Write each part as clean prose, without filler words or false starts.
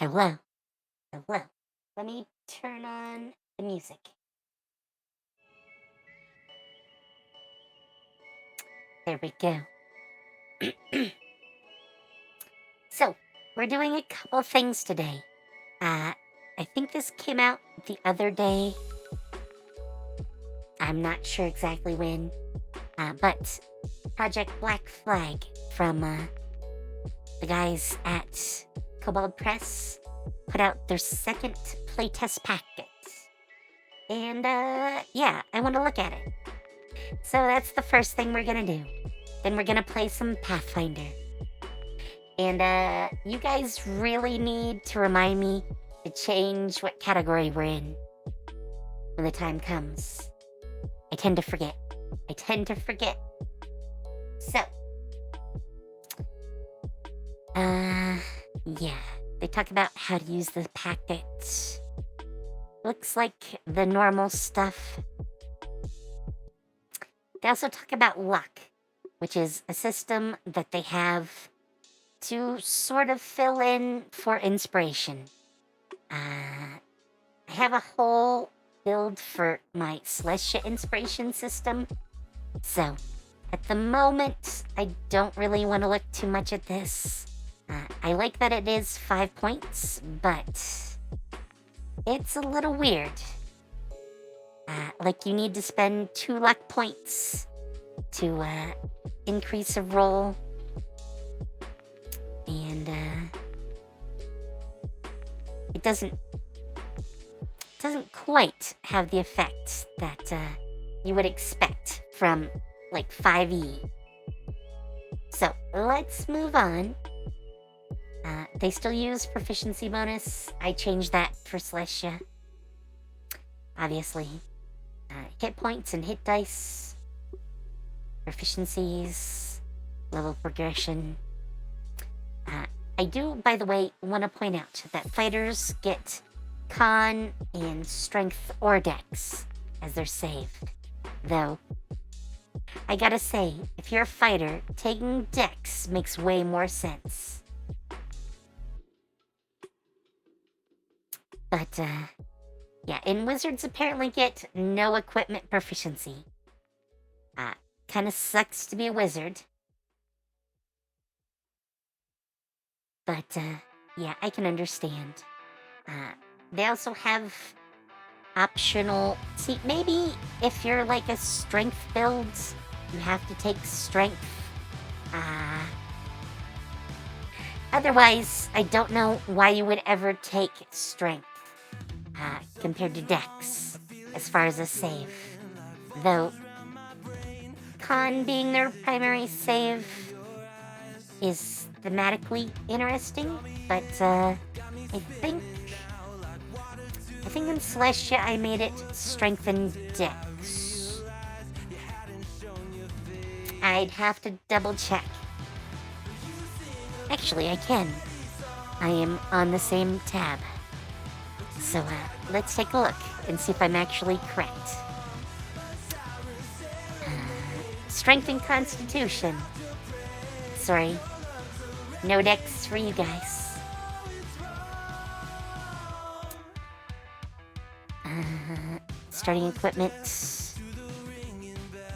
Hello. Hello. Let me turn on the music. There we go. So, we're doing a couple things today. I think this came out the other day. I'm not sure exactly when. But Project Black Flag from the guys at Kobold Press put out their second playtest packet. And yeah, I want to look at it. So that's the first thing we're gonna do. Then we're gonna play some Pathfinder. And you guys really need to remind me to change what category we're in when the time comes. I tend to forget. So, yeah. They talk about how to use the packet. Looks like the normal stuff. They also talk about luck, which is a system that they have to sort of fill in for inspiration. I have a whole build for my Celestia inspiration system, so at the moment, I don't really want to look too much at this. I like that it is 5 points, but it's a little weird. Like you need to spend 2 luck points to increase a roll. And it doesn't quite have the effect that you would expect from like 5e. So let's move on. They still use proficiency bonus. I changed that for Celestia. Obviously. Hit points and hit dice. Proficiencies. Level progression. I do, by the way, want to point out that fighters get con and strength or dex as their save. Though, I gotta say, if you're a fighter, taking dex makes way more sense. But, yeah, and wizards apparently get no equipment proficiency. Kinda sucks to be a wizard. But, yeah, I can understand. They also have optional... See, maybe if you're like a strength build, you have to take strength. Otherwise, I don't know why you would ever take strength compared to dex as far as a save. Though, con being their primary save is thematically interesting, but I think in Celestia I made it strength and dex. I'd have to double check. Actually, I can. I am on the same tab. So let's take a look and see if I'm actually correct. Strength and Constitution. Sorry. No dex for you guys. Starting equipment.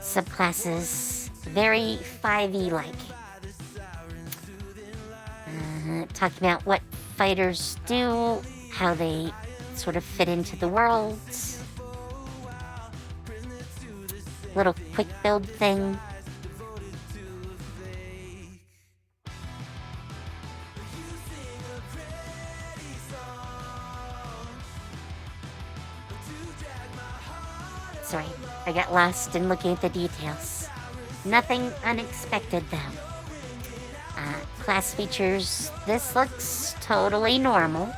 Subclasses. Very 5e-like. Talking about what fighters do, how they sort of fit into the world. Little quick build thing. Sorry, I got lost in looking at the details. Nothing unexpected, though. Class features, this looks totally normal.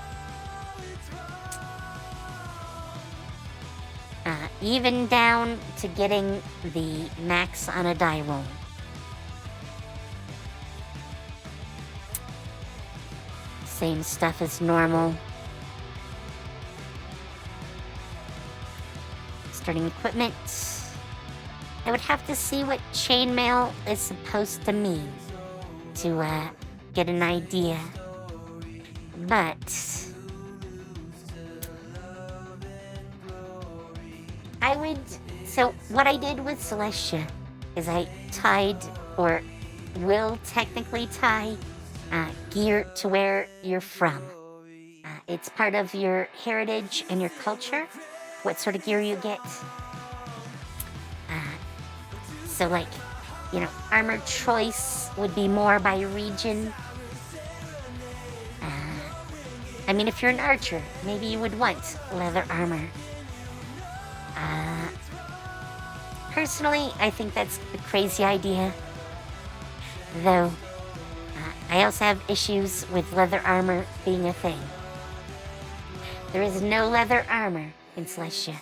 Even down to getting the max on a die roll. Same stuff as normal. Starting equipment. I would have to see what chainmail is supposed to mean to get an idea. But I would. So, what I did with Celestia is I tied, or will technically tie, gear to where you're from. It's part of your heritage and your culture, what sort of gear you get. So, like, armor choice would be more by region. I mean, if you're an archer, maybe you would want leather armor. Personally, I think that's a crazy idea. Though, I also have issues with leather armor being a thing. There is no leather armor in Celestia.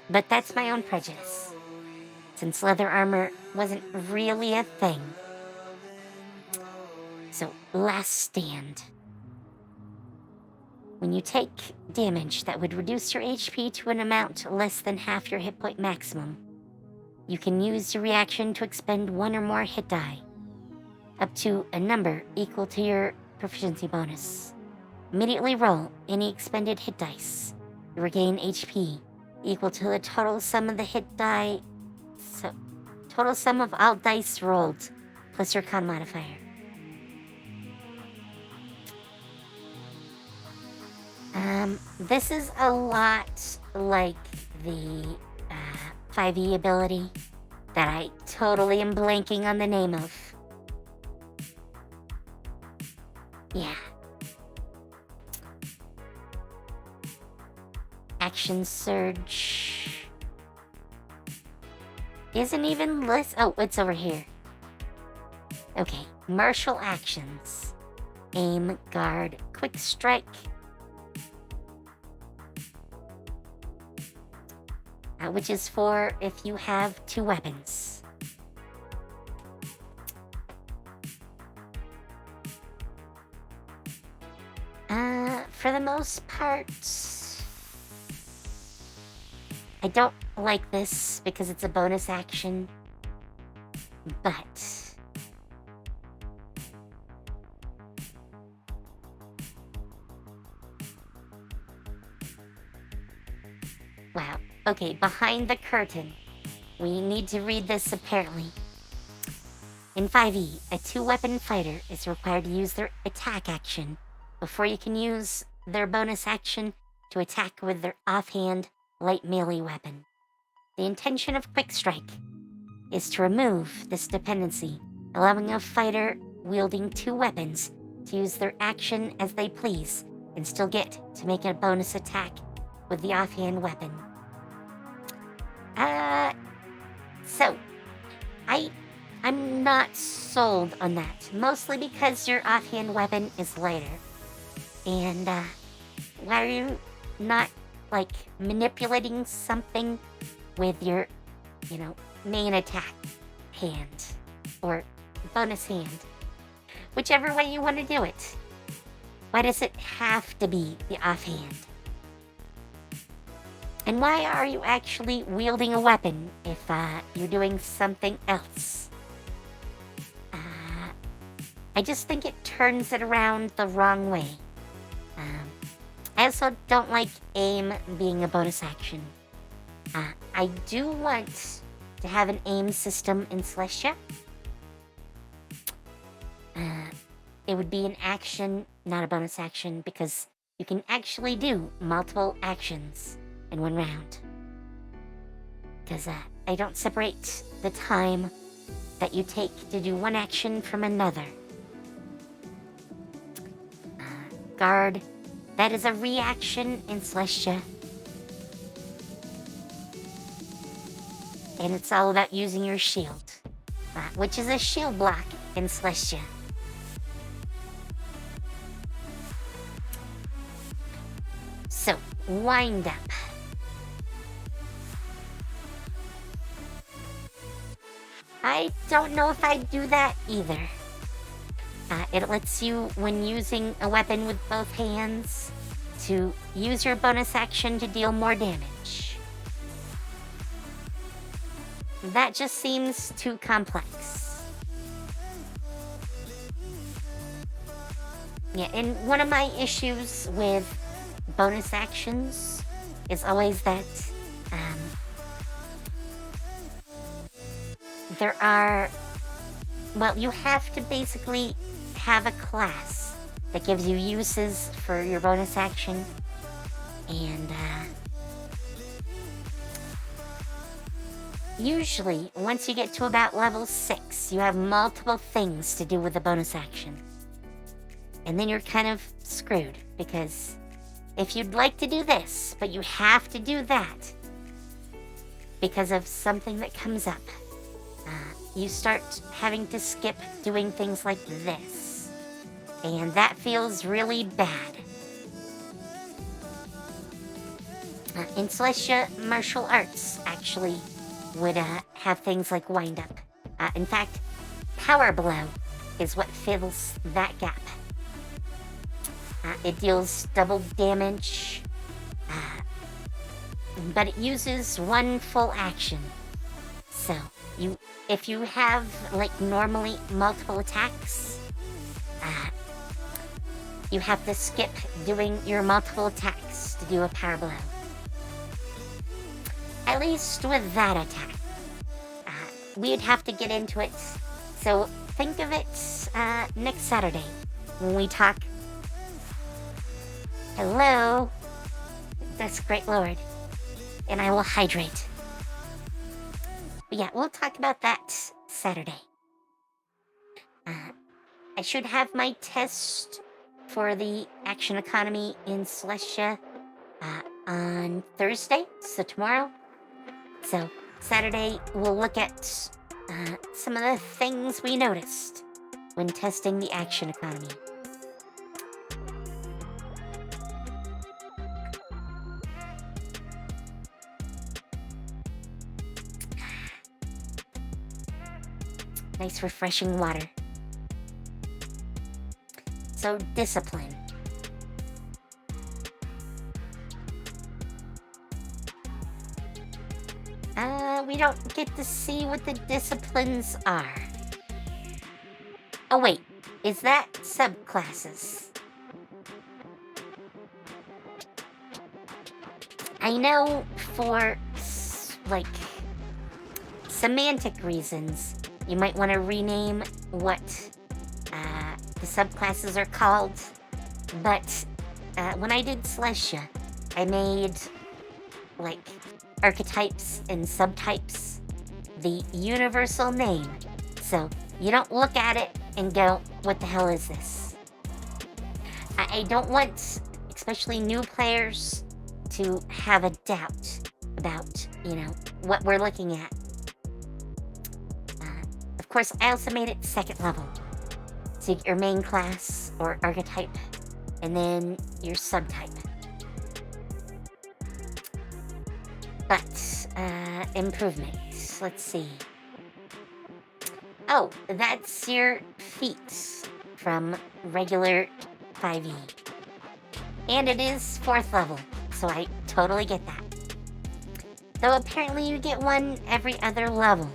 But that's my own prejudice, since leather armor wasn't really a thing. So, last stand. When you take damage that would reduce your HP to an amount less than half your hit point maximum, you can use your reaction to expend one or more hit die, up to a number equal to your proficiency bonus. Immediately roll any expended hit dice. You regain HP equal to the total sum of the hit die, total sum of all dice rolled, plus your con modifier. This is a lot like the 5e ability that I totally am blanking on the name of. Yeah. Action Surge isn't even list. Oh, it's over here. Okay, martial actions. Aim, guard, quick strike. Which is for if you have two weapons. For the most part, I don't like this because it's a bonus action, but wow. Okay, behind the curtain. We need to read this apparently. In 5e, a two-weapon fighter is required to use their attack action before you can use their bonus action to attack with their offhand light melee weapon. The intention of Quick Strike is to remove this dependency, allowing a fighter wielding two weapons to use their action as they please and still get to make a bonus attack with the offhand weapon. So, I'm not sold on that, mostly because your offhand weapon is lighter. And, why are you not, manipulating something with your, main attack hand, or bonus hand? Whichever way you want to do it. Why does it have to be the offhand? And why are you actually wielding a weapon if you're doing something else? I just think it turns it around the wrong way. I also don't like aim being a bonus action. I do want to have an aim system in Celestia. It would be an action, not a bonus action, because you can actually do multiple actions in one round. Because I don't separate the time that you take to do one action from another. Guard, that is a reaction in Celestia. And it's all about using your shield, which is a shield block in Celestia. So, wind up. I don't know if I'd do that either. It lets you, when using a weapon with both hands, to use your bonus action to deal more damage. That just seems too complex. Yeah, and one of my issues with bonus actions is always that um, there are, well, you have to basically have a class that gives you uses for your bonus action, and usually once you get to about level 6, you have multiple things to do with the bonus action. And then you're kind of screwed, because if you'd like to do this, but you have to do that because of something that comes up, you start having to skip doing things like this. And that feels really bad. In Celestia, martial arts actually would have things like wind up. In fact, power blow is what fills that gap. It deals double damage, but it uses one full action. So, if you have, like, normally multiple attacks, you have to skip doing your multiple attacks to do a power blow. At least with that attack. We'd have to get into it, so think of it next Saturday when we talk. Hello? That's great lord. And I will hydrate. But yeah, we'll talk about that Saturday. I should have my test for the action economy in Celestia on Thursday, so tomorrow. So Saturday, we'll look at some of the things we noticed when testing the action economy. Nice refreshing water. So, discipline. We don't get to see what the disciplines are. Oh wait, is that subclasses? I know for, like, semantic reasons, you might want to rename what the subclasses are called, but when I did Celestia, I made, like, archetypes and subtypes the universal name, so you don't look at it and go, what the hell is this? I don't want, especially new players, to have a doubt about, what we're looking at. Of course, I also made it 2nd level. So you get your main class or archetype, and then your subtype. But, improvements. Let's see. Oh, that's your feats from regular 5e. And it is 4th level, so I totally get that. Though apparently you get one every other level.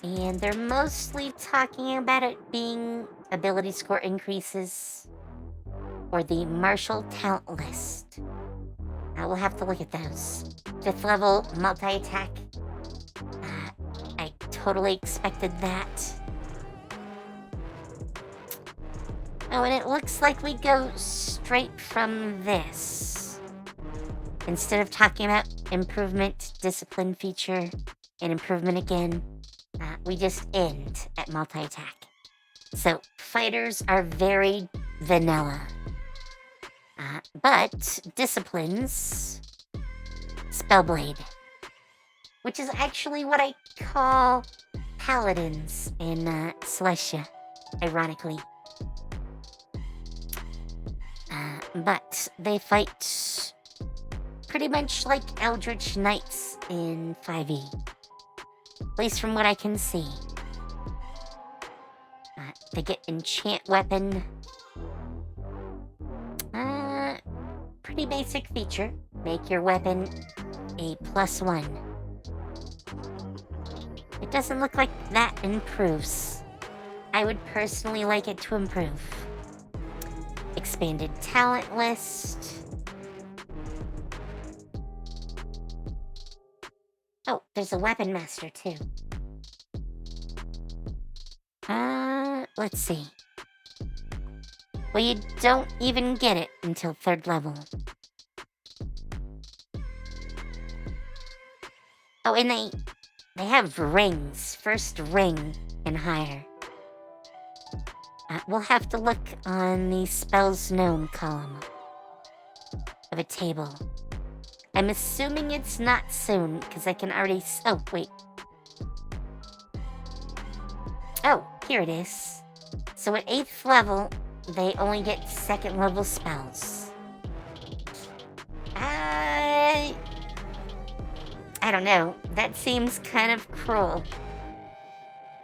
And they're mostly talking about it being ability score increases or the martial talent list. We'll have to look at those. 5th level multi-attack. I totally expected that. Oh, and it looks like we go straight from this. Instead of talking about improvement, discipline feature, and improvement again, we just end at multi-attack. So, fighters are very vanilla. But disciplines, Spellblade, which is actually what I call paladins in Celestia, ironically. But they fight pretty much like Eldritch Knights in 5e. At least from what I can see. They get enchant weapon. Pretty basic feature. Make your weapon a +1. doesn't look like that improves. I would personally like it to improve. Expanded talent list. Oh, there's a weapon master too. Let's see. Well, you don't even get it until 3rd level. Oh, and they have rings. 1st ring and higher. We'll have to look on the spells known column of a table. I'm assuming it's not soon, because I can already... Oh, wait. Oh, here it is. So at 8th level, they only get 2nd level spells. I don't know. That seems kind of cruel.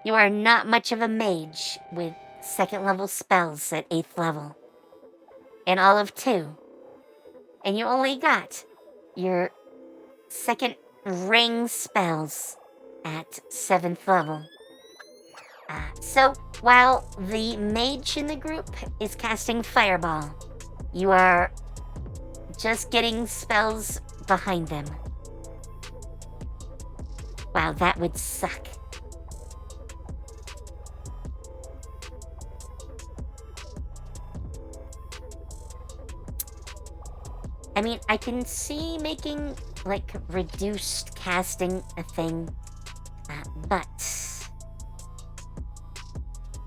You are not much of a mage with 2nd level spells at 8th level. And all of 2. And you only got your 2nd ring spells at 7th level. So, while the mage in the group is casting Fireball, you are just getting spells behind them. Wow, that would suck. I mean, I can see making, like, reduced casting a thing, but...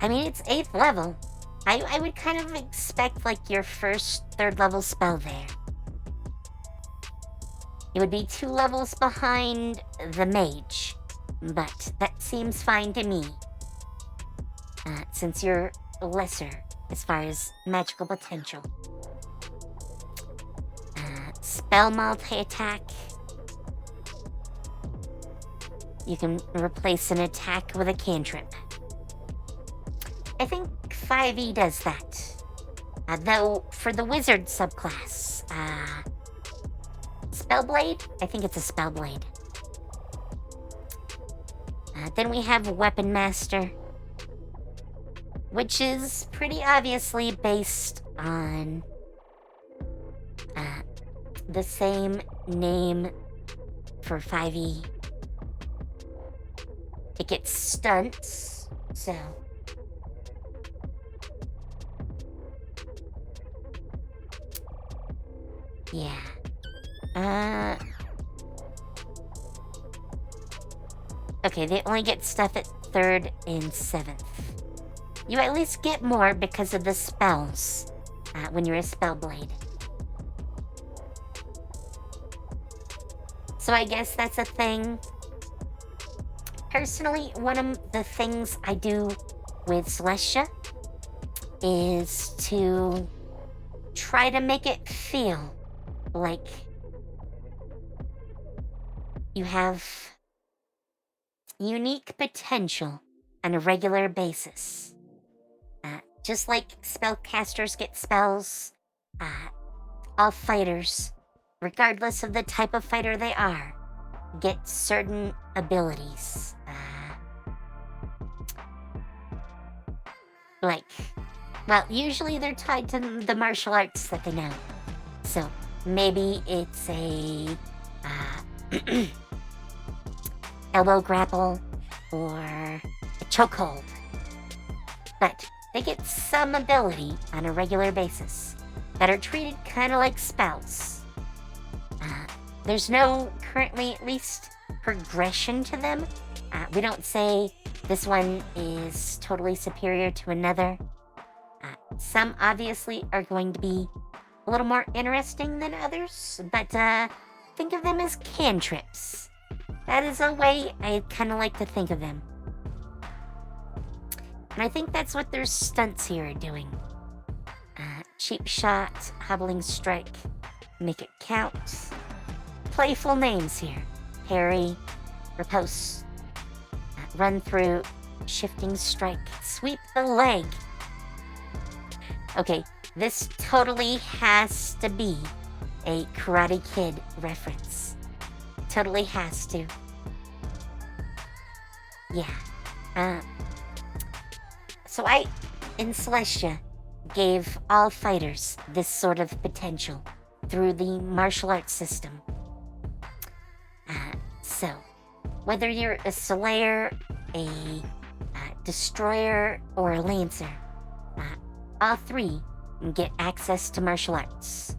I mean, it's 8th level. I would kind of expect, like, your 1st, 3rd level spell there. It would be 2 levels behind the mage, but that seems fine to me. Since you're lesser as far as magical potential. Spell multi-attack. You can replace an attack with a cantrip. I think 5e does that. Though, for the wizard subclass, Spellblade? I think it's a Spellblade. Then we have Weapon Master, which is pretty obviously based on the same name for 5e. It gets stunts, so... Yeah. Okay, they only get stuff at 3rd and 7th. You at least get more because of the spells when you're a Spellblade. So I guess that's a thing. Personally, one of the things I do with Celestia is to try to make it feel like you have unique potential on a regular basis. Just like spellcasters get spells, all fighters, regardless of the type of fighter they are, get certain abilities. Well, usually they're tied to the martial arts that they know. So, maybe it's a elbow grapple or a chokehold. But they get some ability on a regular basis that are treated kind of like spells. There's no, currently at least, progression to them. We don't say this one is totally superior to another. Some obviously are going to be a little more interesting than others, but think of them as cantrips. That is a way I kind of like to think of them. And I think that's what their stunts here are doing. Cheap shot, hobbling strike, make it count. Playful names here. Parry, riposte, run through, shifting strike, sweep the leg. Okay, this totally has to be a Karate Kid reference. Totally has to. Yeah. Uh, so I, in Celestia, gave all fighters this sort of potential through the martial arts system. So, whether you're a Slayer, a Destroyer, or a Lancer, all three get access to martial arts.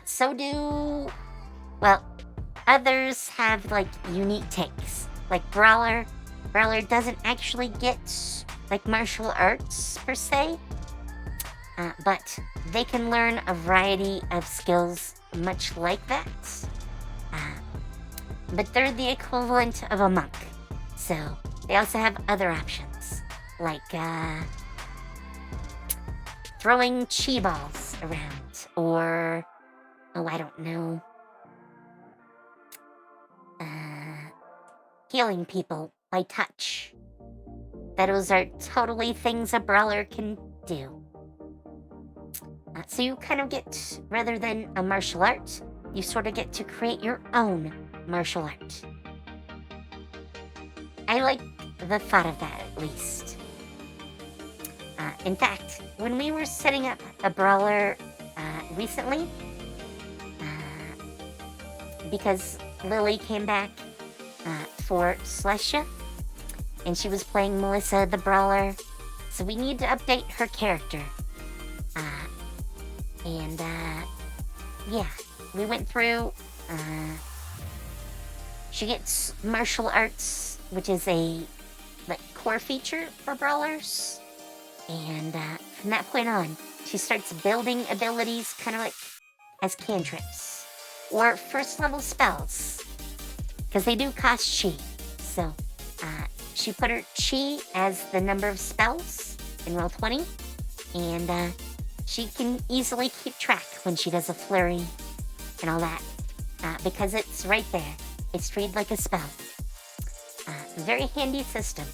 So do, well, others have like unique takes. Like Brawler. Brawler doesn't actually get like martial arts per se, but they can learn a variety of skills much like that. But they're the equivalent of a monk. So they also have other options, like throwing chi balls around, or, oh, I don't know, healing people by touch. Those are totally things a brawler can do. So you kind of get, rather than a martial art, you sort of get to create your own martial art. I like the thought of that, at least. In fact, when we were setting up a brawler recently, because Lily came back for Celestia, and she was playing Melissa the Brawler, so we need to update her character. Yeah, we went through. She gets martial arts, which is a core feature for brawlers, and from that point on, she starts building abilities kind of like as cantrips or first level spells, because they do cost chi. So she put her chi as the number of spells in Roll20, and she can easily keep track when she does a flurry and all that, because it's right there. It's treated like a spell. Very handy system.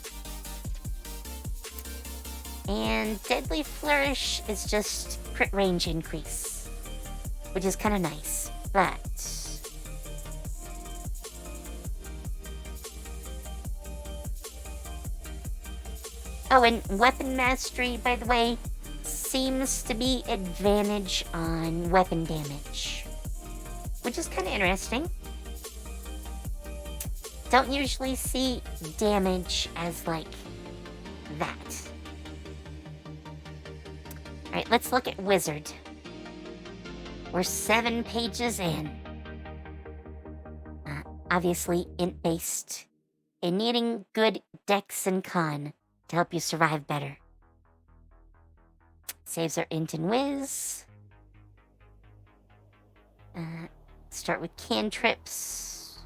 And Deadly Flourish is just crit range increase, which is kind of nice, but oh, and Weapon Mastery, by the way, seems to be advantage on weapon damage, which is kind of interesting. Don't usually see damage as like that. Alright, let's look at Wizard. We're 7 pages in. Obviously int-based, and needing good dex and con to help you survive better. Saves our int and whiz. Start with cantrips.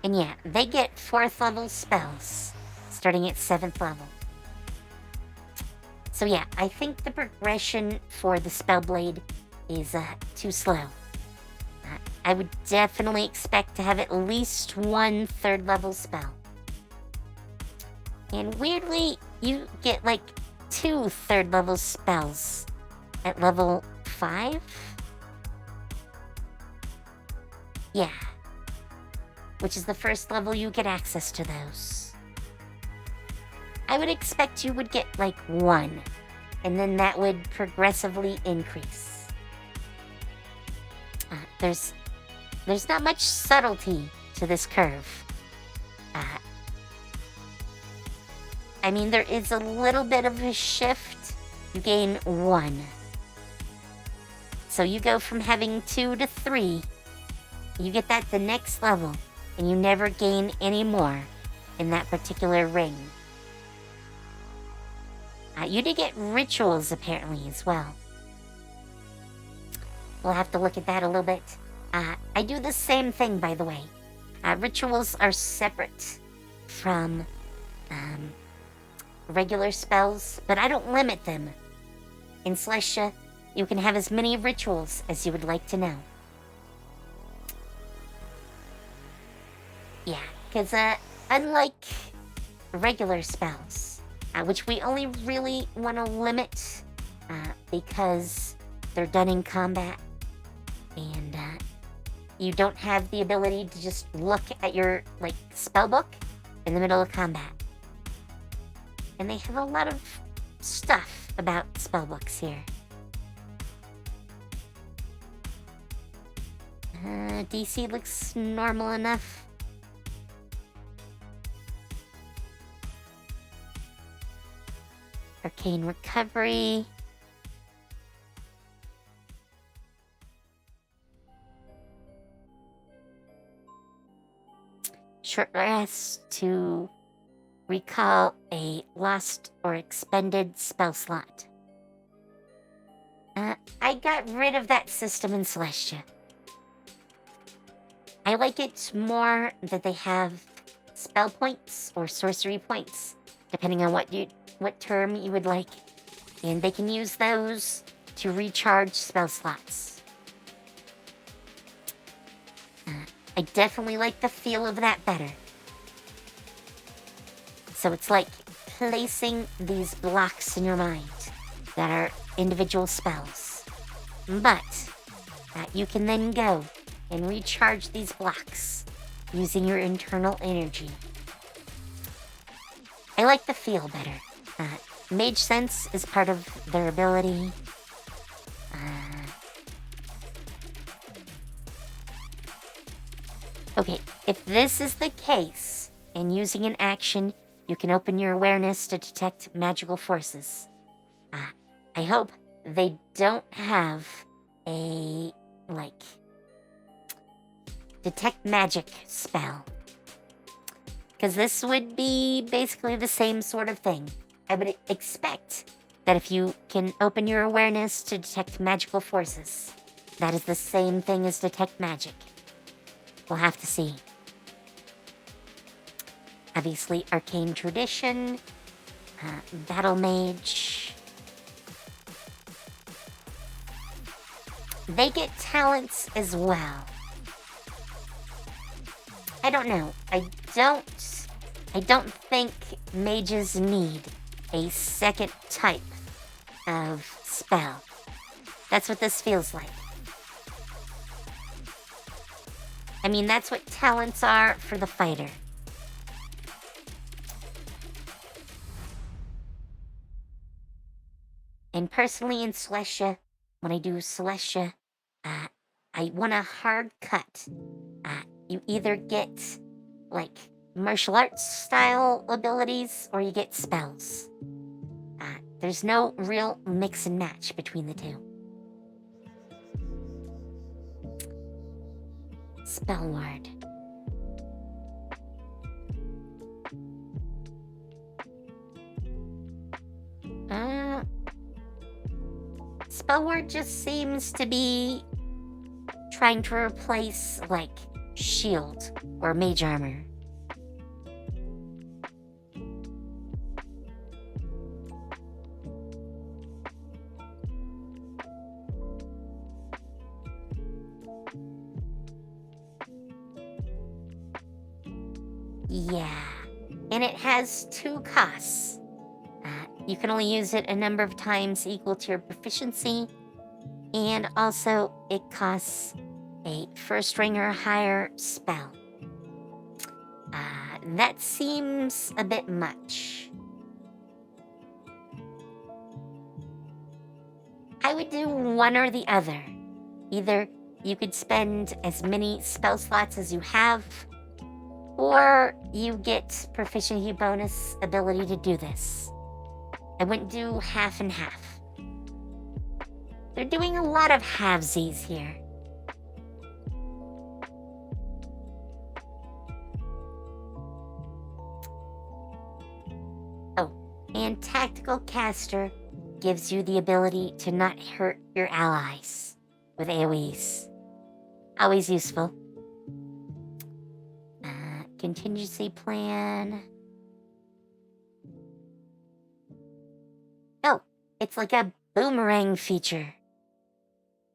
And yeah, they get 4th level spells, starting at 7th level. So yeah, I think the progression for the Spellblade is too slow. I would definitely expect to have at least 1 3rd level spell. And weirdly, you get like 2 3rd level spells at level 5? Yeah. Which is the first level you get access to those. I would expect you would get like 1, and then that would progressively increase. There's not much subtlety to this curve. I mean, there is a little bit of a shift. You gain 1. So you go from having 2 to 3. You get that the next level, and you never gain any more in that particular ring. You do get rituals, apparently, as well. We'll have to look at that a little bit. I do the same thing, by the way. Rituals are separate from regular spells, but I don't limit them. In Celestia, you can have as many rituals as you would like to know. Yeah, because unlike regular spells, which we only really want to limit because they're done in combat, and you don't have the ability to just look at your spell book in the middle of combat. And they have a lot of stuff about spellbooks here. DC looks normal enough. Arcane Recovery. Short rest to recall a lost or expended spell slot. I got rid of that system in Celestia. I like it more that they have spell points or sorcery points, depending on what term you would like, and they can use those to recharge spell slots. I definitely like the feel of that better. So it's like placing these blocks in your mind that are individual spells. But you can then go and recharge these blocks using your internal energy. I like the feel better. Mage Sense is part of their ability. Okay, if this is the case, and using an action, you can open your awareness to detect magical forces. I hope they don't have a, detect magic spell. Because this would be basically the same sort of thing. I would expect that if you can open your awareness to detect magical forces, that is the same thing as detect magic. We'll have to see. Obviously, Arcane Tradition, Battle Mage. They get talents as well. I don't know. I don't think mages need a second type of spell. That's what this feels like. I mean, that's what talents are for the fighter. And personally in Celestia, when I do Celestia, I want a hard cut. You either get, martial arts style abilities or you get spells. There's no real mix and match between the two. Spell Ward. Spell Ward just seems to be trying to replace, shield or mage armor. Yeah, and it has 2 costs. You can only use it a number of times equal to your proficiency, and also it costs a first ring or higher spell. That seems a bit much. I would do one or the other. Either you could spend as many spell slots as you have, or you get proficiency bonus ability to do this. I wouldn't do half and half. They're doing a lot of halvesies here. Oh, and Tactical Caster gives you the ability to not hurt your allies with AoEs. Always useful. Contingency plan. Oh, it's like a boomerang feature.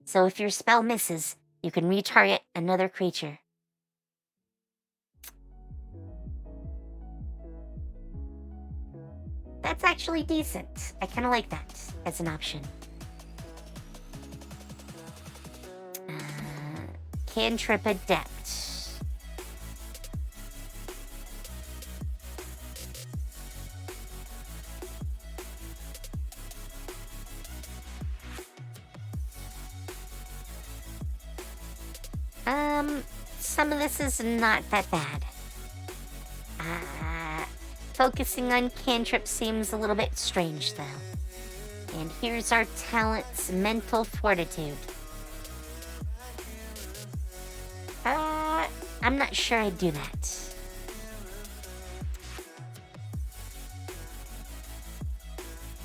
So if your spell misses, you can retarget another creature. That's actually decent. I kind of like that as an option. Cantrip Adept. Some of this is not that bad. Focusing on cantrip seems a little bit strange, though. And here's our talents, mental fortitude. I'm not sure I'd do that.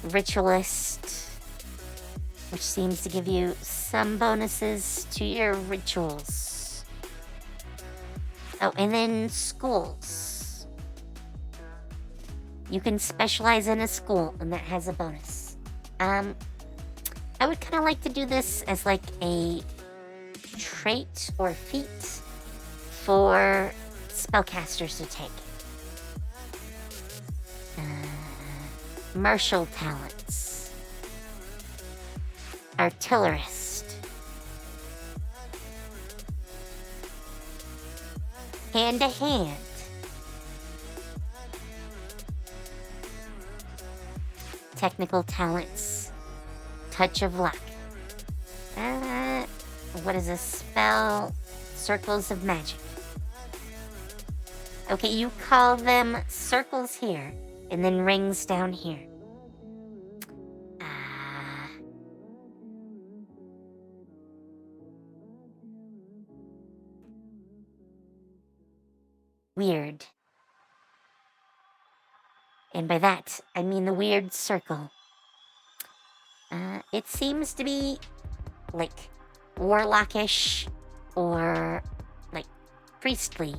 Ritualist, which seems to give you some bonuses to your rituals. Oh, and then schools. You can specialize in a school, and that has a bonus. I would kind of like to do this as like a trait or feat for spellcasters to take. Martial talents. Artillerist. Hand to hand. Technical talents. Touch of luck. What is a spell? Circles of magic. Okay, you call them circles here, and then rings down here. Weird. And by that, I mean the weird circle. It seems to be, like, warlockish or, like, priestly.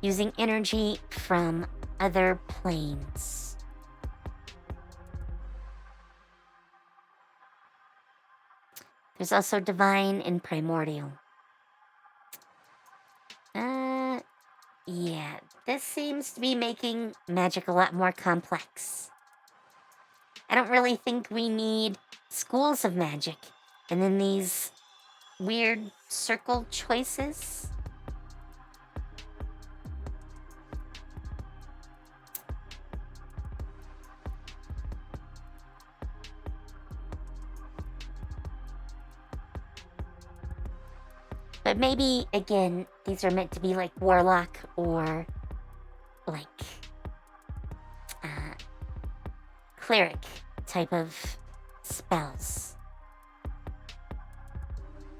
Using energy from other planes. There's also divine and primordial. Yeah, this seems to be making magic a lot more complex. I don't really think we need schools of magic and then these weird circle choices. But maybe, again, these are meant to be like warlock or like cleric type of spells.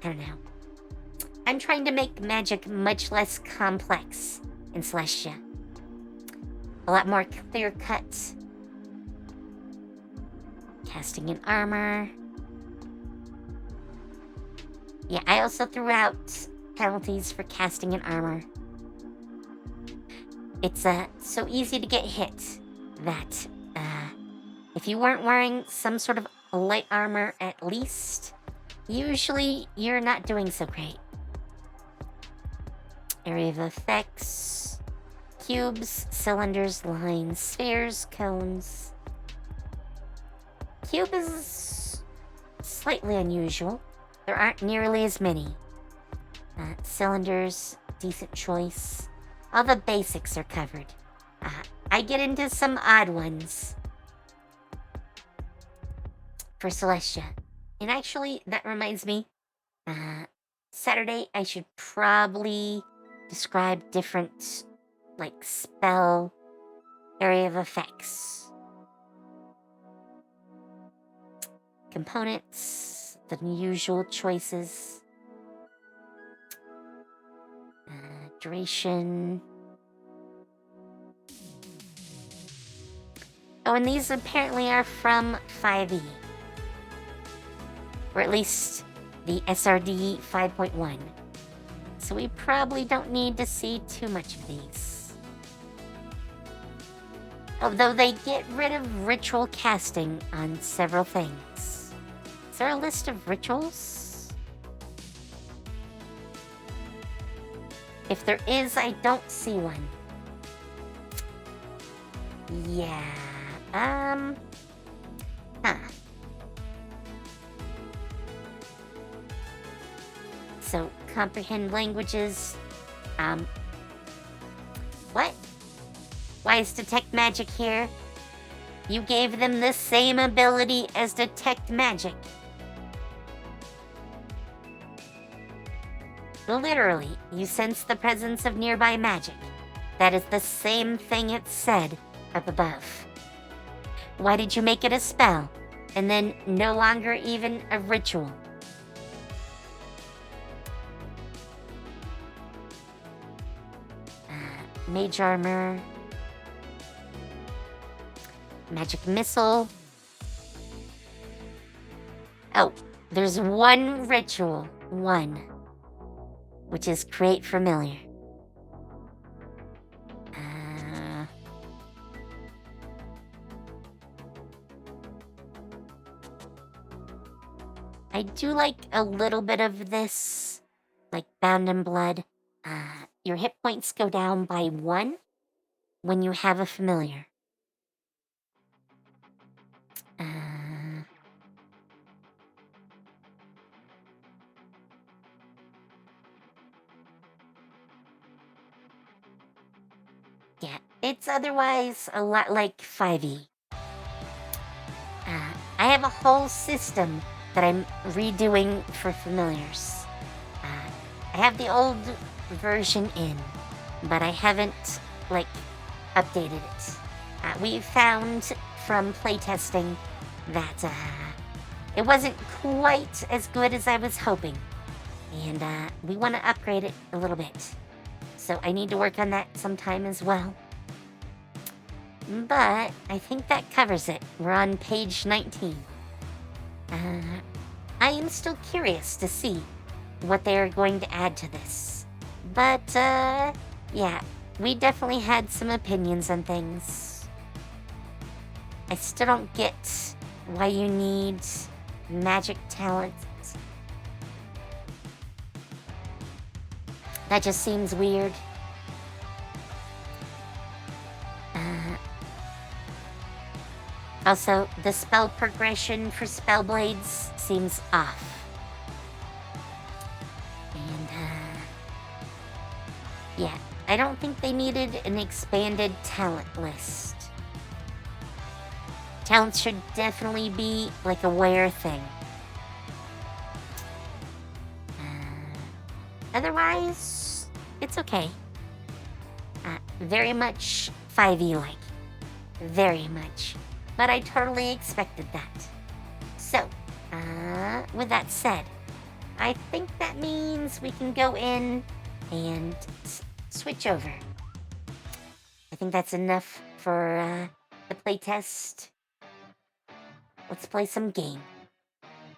I don't know. I'm trying to make magic much less complex in Celestia. A lot more clear cut. Casting in armor. Yeah, I also threw out penalties for casting in armor. It's so easy to get hit that if you weren't wearing some sort of light armor at least, usually you're not doing so great. Area of effects, cubes, cylinders, lines, spheres, cones. Cube is slightly unusual. There aren't nearly as many. Cylinders, decent choice. All the basics are covered. I get into some odd ones for Celestia. And actually, that reminds me, Saturday I should probably describe different, like, spell area of effects. Components, the usual choices. Duration. Oh, and these apparently are from 5e. Or at least the SRD 5.1. So we probably don't need to see too much of these. Although they get rid of ritual casting on several things. Is there a list of rituals? If there is, I don't see one. Yeah. So, comprehend languages. What? Why is detect magic here? You gave them the same ability as detect magic. Literally, you sense the presence of nearby magic. That is the same thing it said up above. Why did you make it a spell, and then no longer even a ritual? Mage armor, magic missile. Oh, there's one ritual, which is create familiar. I do like a little bit of this, like Bound in Blood. Your hit points go down by 1 when you have a familiar. Yeah, it's otherwise a lot like 5e. I have a whole system that I'm redoing for familiars. I have the old version in, but I haven't, updated it. We found from playtesting that it wasn't quite as good as I was hoping, and we want to upgrade it a little bit. So I need to work on that sometime as well. But I think that covers it. We're on page 19. I am still curious to see what they are going to add to this. But, yeah, we definitely had some opinions on things. I still don't get why you need magic talents. That just seems weird. Also, the spell progression for Spellblades seems off. And, yeah, I don't think they needed an expanded talent list. Talents should definitely be like a rare thing. Otherwise, it's okay. Very much 5e-like. Very much. But I totally expected that. So, with that said, I think that means we can go in and switch over. I think that's enough for the playtest. Let's play some game.